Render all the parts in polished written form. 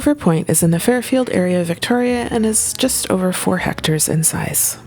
Clover Point is in the Fairfield area of Victoria and is just over 4 hectares in size.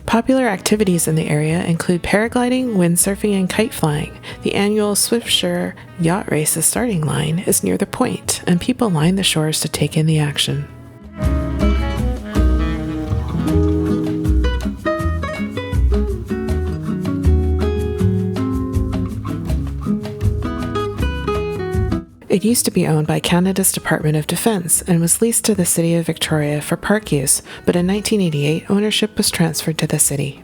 Popular activities in the area include paragliding, windsurfing, and kite flying. The annual Swiftsure Yacht Race's starting line is near the point, and people line the shores to take in the action. It used to be owned by Canada's Department of Defence and was leased to the City of Victoria for park use, but in 1988 ownership was transferred to the city.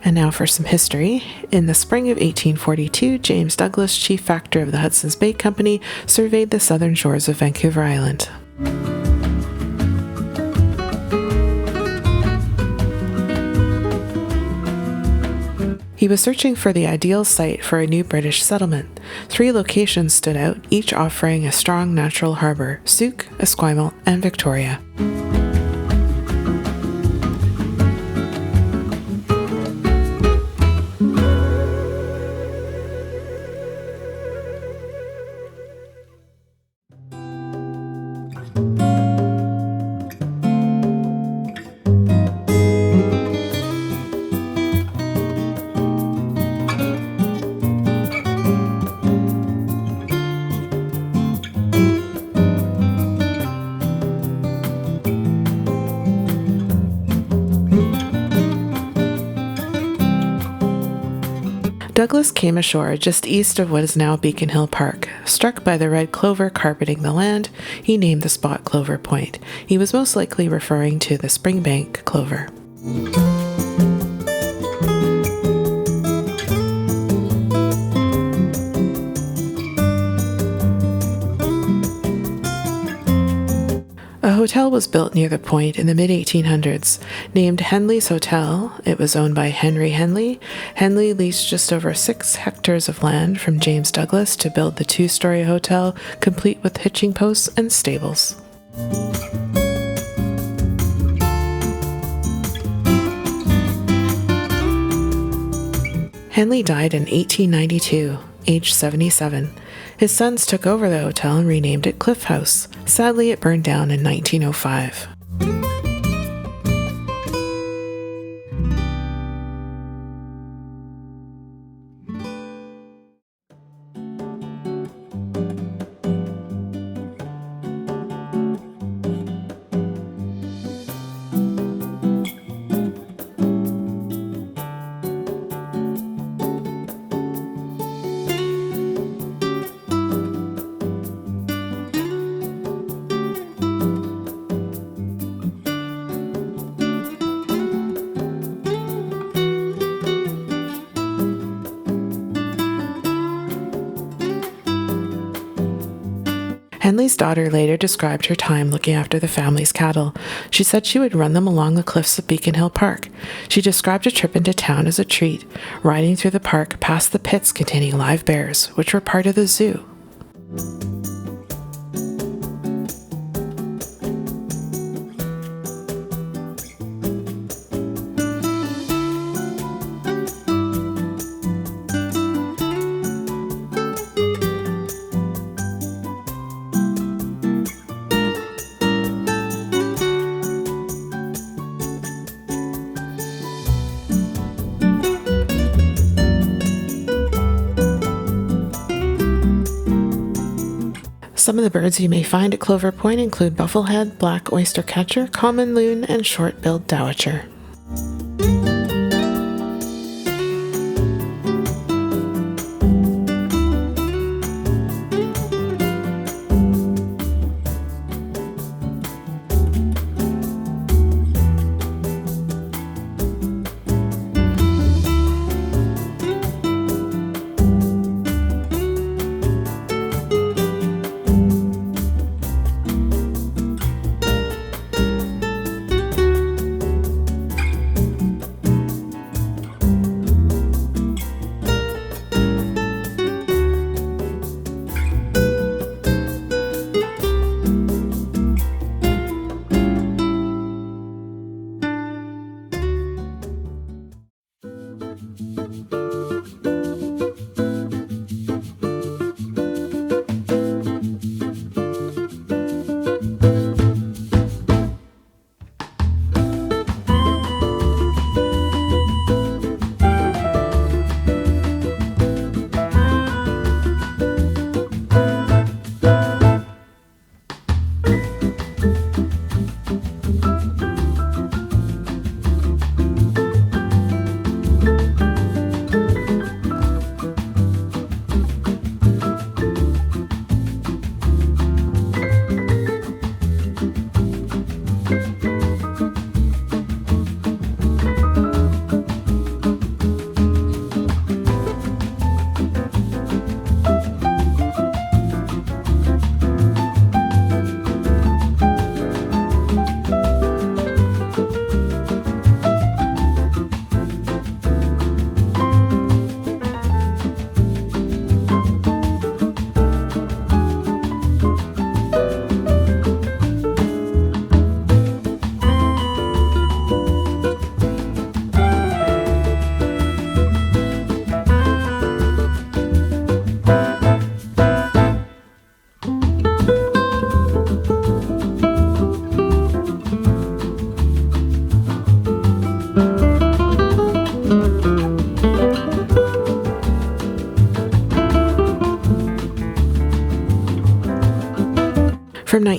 And now for some history. In the spring of 1842, James Douglas, chief factor of the Hudson's Bay Company, surveyed the southern shores of Vancouver Island. He was searching for the ideal site for a new British settlement. 3 locations stood out, each offering a strong natural harbour: Souk, Esquimalt, and Victoria. Douglas came ashore just east of what is now Beacon Hill Park. Struck by the red clover carpeting the land, he named the spot Clover Point. He was most likely referring to the Springbank clover. A hotel was built near the point in the mid-1800s. Named Henley's Hotel, it was owned by Henry Henley. Henley leased just over 6 hectares of land from James Douglas to build the 2-story hotel, complete with hitching posts and stables. Henley died in 1892, aged 77. His sons took over the hotel and renamed it Cliff House. Sadly, it burned down in 1905. Henley's daughter later described her time looking after the family's cattle. She said she would run them along the cliffs of Beacon Hill Park. She described a trip into town as a treat, riding through the park past the pits containing live bears, which were part of the zoo. Some of the birds you may find at Clover Point include bufflehead, black oyster catcher, common loon, and short-billed dowitcher.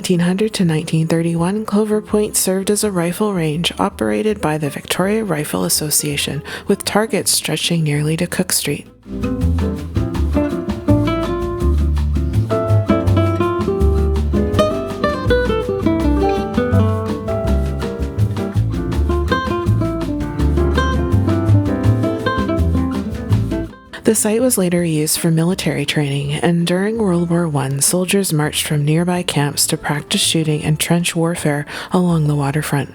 1900 to 1931, Clover Point served as a rifle range operated by the Victoria Rifle Association, with targets stretching nearly to Cook Street. The site was later used for military training, and during World War I, soldiers marched from nearby camps to practice shooting and trench warfare along the waterfront.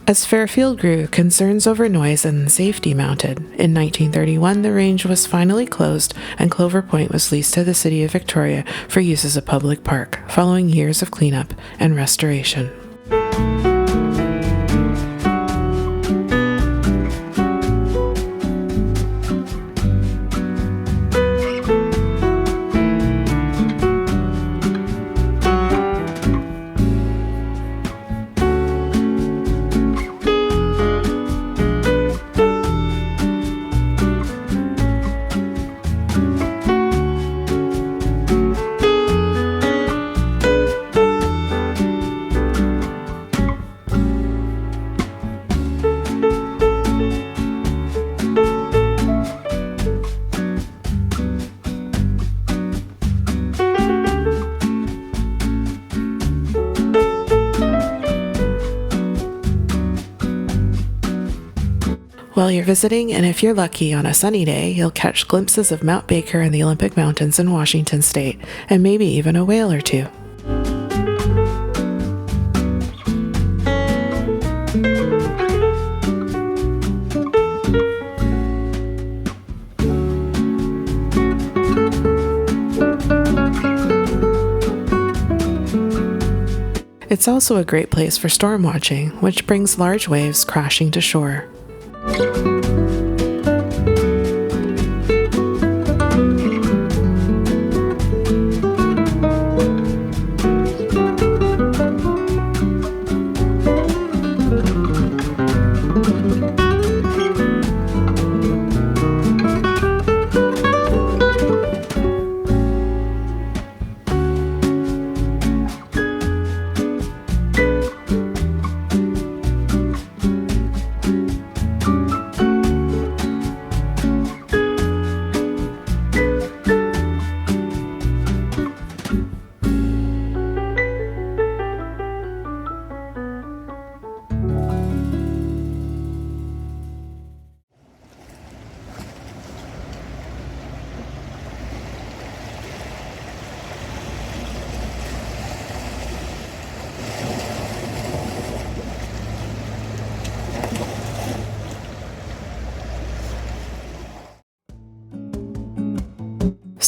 As Fairfield grew, concerns over noise and safety mounted. In 1931, the range was finally closed and Clover Point was leased to the City of Victoria for use as a public park, following years of cleanup and restoration. While you're visiting, and if you're lucky on a sunny day, you'll catch glimpses of Mount Baker and the Olympic Mountains in Washington state, and maybe even a whale or two. It's also a great place for storm watching, which brings large waves crashing to shore.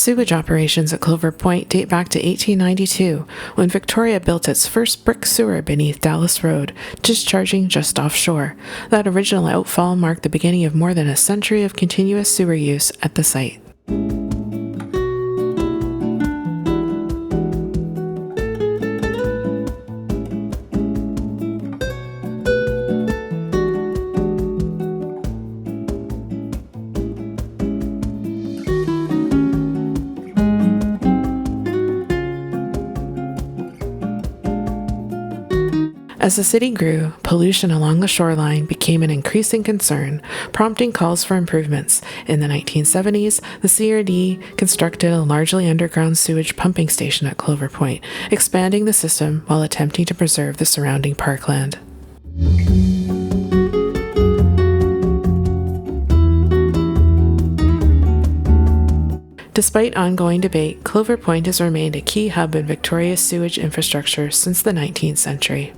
Sewage operations at Clover Point date back to 1892, when Victoria built its first brick sewer beneath Dallas Road, discharging just offshore. That original outfall marked the beginning of more than a century of continuous sewer use at the site. As the city grew, pollution along the shoreline became an increasing concern, prompting calls for improvements. In the 1970s, the CRD constructed a largely underground sewage pumping station at Clover Point, expanding the system while attempting to preserve the surrounding parkland. Despite ongoing debate, Clover Point has remained a key hub in Victoria's sewage infrastructure since the 19th century.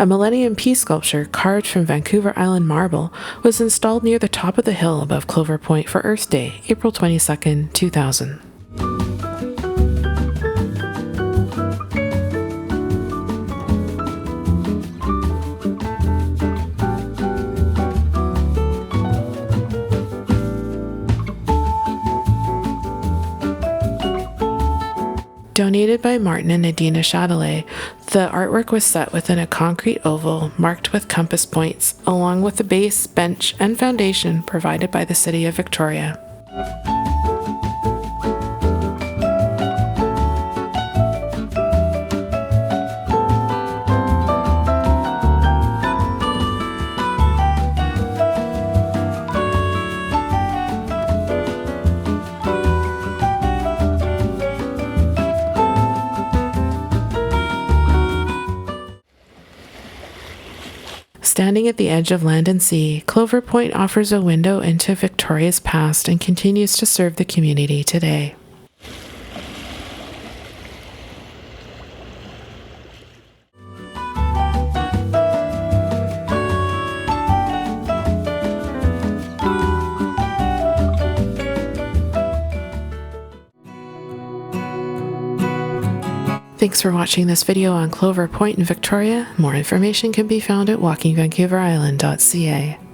A Millennium Peace sculpture carved from Vancouver Island marble was installed near the top of the hill above Clover Point for Earth Day, April 22, 2000. Donated by Martin and Nadina Chatelet, the artwork was set within a concrete oval marked with compass points, along with the base, bench, and foundation provided by the City of Victoria. Standing at the edge of land and sea, Clover Point offers a window into Victoria's past and continues to serve the community today. Thanks for watching this video on Clover Point in Victoria. More information can be found at walkingvancouverisland.ca.